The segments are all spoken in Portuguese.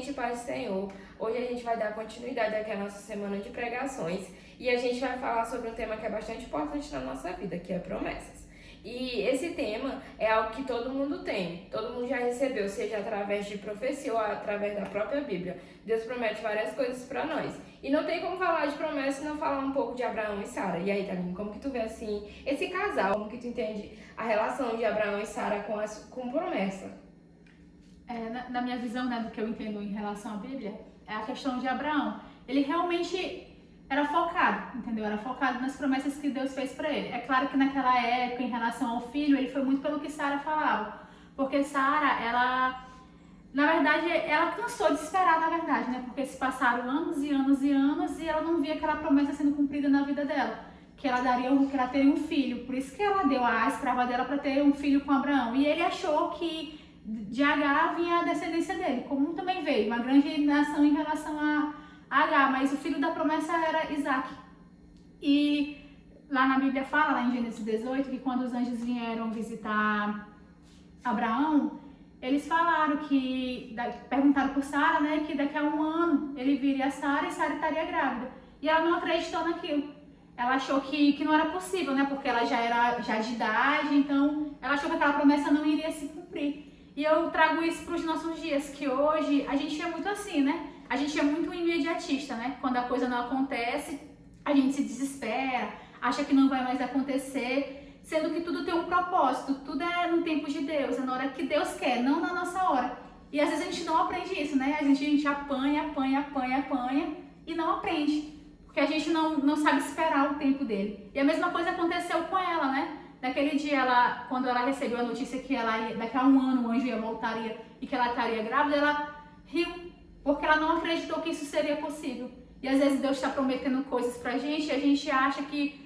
gente, paz do Senhor. Hoje a gente vai dar continuidade aqui à nossa semana de pregações e a gente vai falar sobre um tema que é bastante importante na nossa vida, que é promessas. E esse tema é algo que todo mundo tem, todo mundo já recebeu, seja através de profecia ou através da própria Bíblia. Deus promete várias coisas para nós. E não tem como falar de promessa e não falar um pouco de Abraão e Sara. E aí, Thalina, como que tu vê assim esse casal? Como que tu entende a relação de Abraão e Sara com promessa? Na minha visão, né, do que eu entendo em relação à Bíblia, é a questão de Abraão. Ele realmente era focado, entendeu? Era focado nas promessas que Deus fez para ele. É claro que naquela época, em relação ao filho, ele foi muito pelo que Sara falava. Porque Sara, na verdade, ela cansou de esperar, na verdade, né? Porque se passaram anos e anos e anos e ela não via aquela promessa sendo cumprida na vida dela. Que ela teria um filho. Por isso que ela deu a escrava dela para ter um filho com Abraão. E ele achou que de Agar vinha a descendência dele, como também veio, uma grande nação em relação a Agar, mas o filho da promessa era Isaac. E lá na Bíblia fala, lá em Gênesis 18, que quando os anjos vieram visitar Abraão, eles falaram perguntaram por Sara, né, que daqui a um ano ele viria a Sara e Sara estaria grávida. E ela não acreditou naquilo. Ela achou que não era possível, né, porque ela já era de idade, então ela achou que aquela promessa não iria se cumprir. E eu trago isso para os nossos dias, que hoje a gente é muito assim, né? A gente é muito imediatista, né? Quando a coisa não acontece, a gente se desespera, acha que não vai mais acontecer, sendo que tudo tem um propósito, tudo é no tempo de Deus, é na hora que Deus quer, não na nossa hora. E às vezes a gente não aprende isso, né? A gente apanha e não aprende, porque a gente não sabe esperar o tempo dele. E a mesma coisa aconteceu com ela, né? Naquele dia, quando ela recebeu a notícia que daqui a um ano o anjo voltaria e que ela estaria grávida, ela riu, porque ela não acreditou que isso seria possível. E às vezes Deus está prometendo coisas pra gente e a gente acha que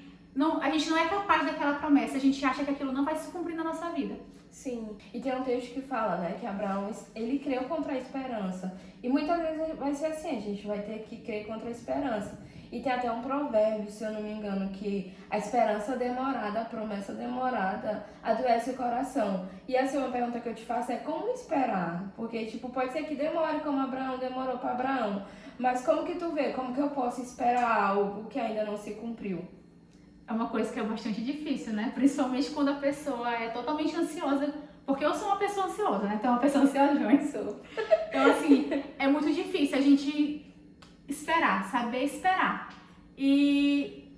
a gente não é capaz daquela promessa, a gente acha que aquilo não vai se cumprir na nossa vida. Sim, e tem um texto que fala, né, que Abraão, ele creu contra a esperança. E muitas vezes vai ser assim, a gente vai ter que crer contra a esperança. E tem até um provérbio, se eu não me engano, que a esperança demorada, a promessa demorada, adoece o coração. E assim, uma pergunta que eu te faço é como esperar? Porque, pode ser que demore como Abraão demorou para Abraão. Mas como que tu vê? Como que eu posso esperar algo que ainda não se cumpriu? É uma coisa que é bastante difícil, né? Principalmente quando a pessoa é totalmente ansiosa. Porque eu sou uma pessoa ansiosa, né? Então, uma pessoa ansiosa, João, sou. Então, assim, é muito difícil a gente esperar, saber esperar. E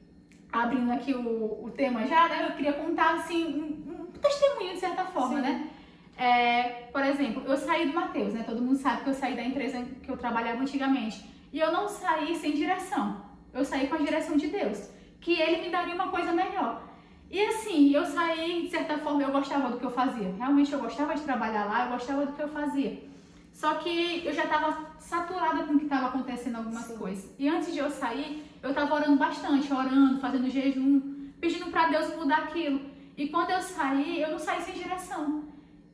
abrindo aqui o tema já, né, eu queria contar assim um testemunho de certa forma, né? Por exemplo, eu saí do Mateus, né? Todo mundo sabe que eu saí da empresa que eu trabalhava antigamente. E eu não saí sem direção. Eu saí com a direção de Deus, que Ele me daria uma coisa melhor. E assim, eu saí, de certa forma, eu gostava do que eu fazia. Realmente eu gostava de trabalhar lá, eu gostava do que eu fazia. Só que eu já estava saturada com o que estava acontecendo algumas coisas. E antes de eu sair, eu estava orando bastante, fazendo jejum, pedindo para Deus mudar aquilo. E quando eu saí, eu não saí sem direção.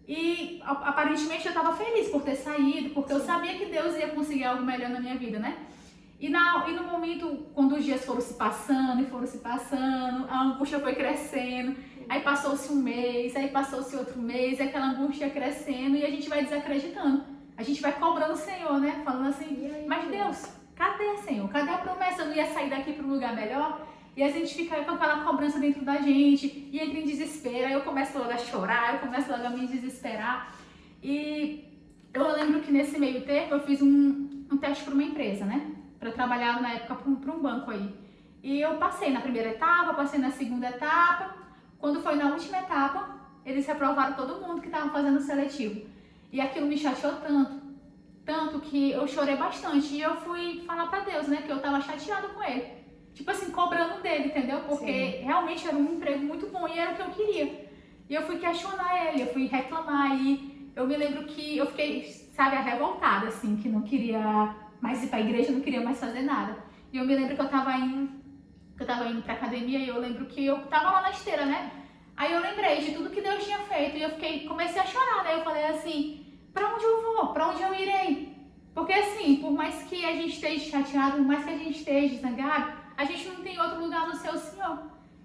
E aparentemente eu estava feliz por ter saído, porque eu sabia que Deus ia conseguir algo melhor na minha vida, né? E no momento, quando os dias foram se passando, a angústia foi crescendo, aí passou-se um mês, aí passou-se outro mês, e aquela angústia crescendo e a gente vai desacreditando. A gente vai cobrando o Senhor, né? Falando assim, mas Deus, cadê, Senhor? Cadê a promessa? Eu não ia sair daqui para um lugar melhor? E a gente fica com aquela cobrança dentro da gente e entra em desespero. Aí eu começo logo a chorar, eu começo logo a me desesperar. E eu lembro que nesse meio tempo eu fiz um teste para uma empresa, né? Para trabalhar na época para um banco aí. E eu passei na primeira etapa, passei na segunda etapa. Quando foi na última etapa, eles reprovaram todo mundo que estava fazendo o seletivo. E aquilo me chateou tanto que eu chorei bastante. E eu fui falar pra Deus, né, que eu tava chateada com ele. Tipo assim, cobrando dele, entendeu? Porque realmente era um emprego muito bom e era o que eu queria. E eu fui questionar ele, eu fui reclamar. E eu me lembro que eu fiquei, sabe, revoltada, assim, que não queria mais ir pra igreja, não queria mais fazer nada. E eu me lembro que eu tava indo pra academia e eu lembro que eu tava lá na esteira, né? Aí eu lembrei de tudo que Deus tinha feito e eu comecei a chorar, né? Eu falei assim, pra onde eu vou? Pra onde eu irei? Porque assim, por mais que a gente esteja chateado, por mais que a gente esteja zangado, a gente não tem outro lugar no seu Senhor.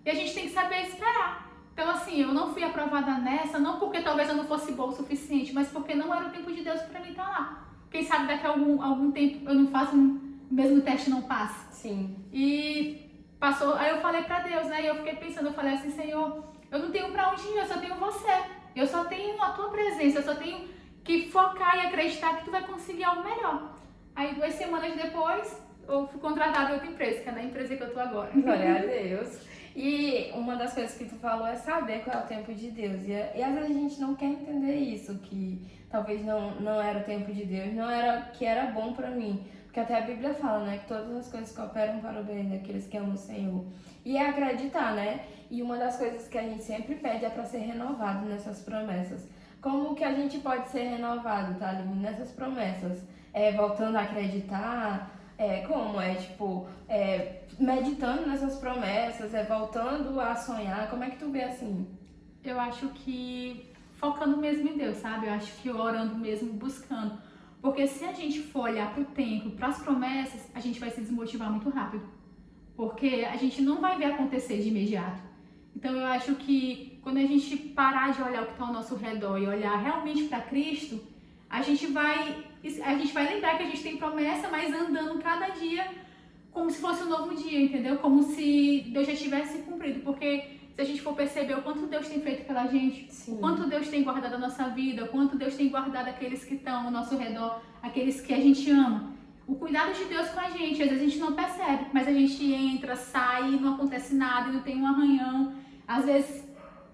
E a gente tem que saber esperar. Então assim, eu não fui aprovada nessa, não porque talvez eu não fosse boa o suficiente, mas porque não era o tempo de Deus pra mim estar lá. quem sabe daqui a algum tempo eu não faço o mesmo teste, não passe. Sim. E passou, aí eu falei pra Deus, né? E eu fiquei pensando, eu falei assim, Senhor, eu não tenho pra onde ir, eu só tenho você. Eu só tenho a tua presença, eu só tenho que focar e acreditar que tu vai conseguir algo melhor. Aí 2 semanas depois, eu fui contratada em outra empresa, que é na empresa que eu tô agora. Glória a Deus. E uma das coisas que tu falou é saber qual é o tempo de Deus. E às vezes a gente não quer entender isso, que talvez não era o tempo de Deus, não era que era bom pra mim. Porque até a Bíblia fala, né, que todas as coisas cooperam para o bem daqueles que amam o Senhor. E é acreditar, né? E uma das coisas que a gente sempre pede é para ser renovado nessas promessas. Como que a gente pode ser renovado, tá, Aline, nessas promessas? Voltando a acreditar, meditando nessas promessas, voltando a sonhar. Como é que tu vê assim? Eu acho que focando mesmo em Deus, sabe? Eu acho que orando mesmo, buscando. Porque se a gente for olhar para o tempo, para as promessas, a gente vai se desmotivar muito rápido. Porque a gente não vai ver acontecer de imediato. Então eu acho que quando a gente parar de olhar o que está ao nosso redor e olhar realmente para Cristo, a gente vai lembrar que a gente tem promessa, mas andando cada dia como se fosse um novo dia, entendeu? Como se Deus já tivesse cumprido. Porque se a gente for perceber o quanto Deus tem feito pela gente, Sim. o quanto Deus tem guardado a nossa vida, o quanto Deus tem guardado aqueles que estão ao nosso redor, aqueles que a gente ama. O cuidado de Deus com a gente, às vezes a gente não percebe, mas a gente entra, sai, não acontece nada, não tem um arranhão. Às vezes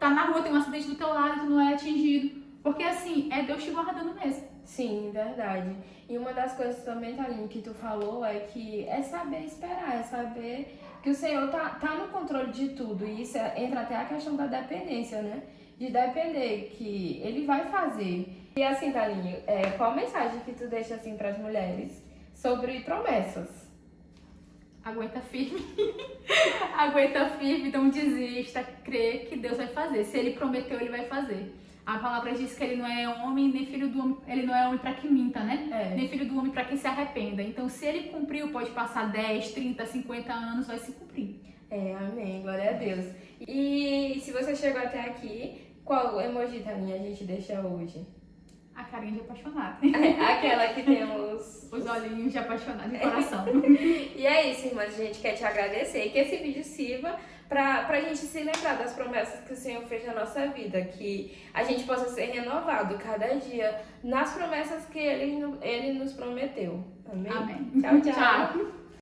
tá na rua, tem um acidente do teu lado e tu não é atingido. Porque assim, é Deus te guardando mesmo. Sim, verdade. E uma das coisas também, Thaline, que tu falou é que é saber esperar, é saber que o Senhor tá no controle de tudo. E isso entra até a questão da dependência, né? De depender, que Ele vai fazer. E assim, Thaline, qual a mensagem que tu deixa assim para as mulheres sobre promessas? Aguenta firme. Aguenta firme, não desista, crê que Deus vai fazer. Se Ele prometeu, Ele vai fazer. A palavra diz que Ele não é homem, nem filho do homem. Ele não é homem para que minta, né? Nem filho do homem para que se arrependa. Então, se Ele cumpriu, pode passar 10, 30, 50 anos, vai se cumprir. Amém. Glória a Deus. E se você chegou até aqui, qual emoji, Thaline, a gente deixa hoje? A carinha de apaixonada. Aquela que temos... Os olhinhos de apaixonado de coração. E é isso, irmãs. A gente quer te agradecer e que esse vídeo sirva pra gente se lembrar das promessas que o Senhor fez na nossa vida. Que a gente possa ser renovado cada dia nas promessas que Ele nos prometeu. Amém? Amém. Tchau, tchau. Tchau.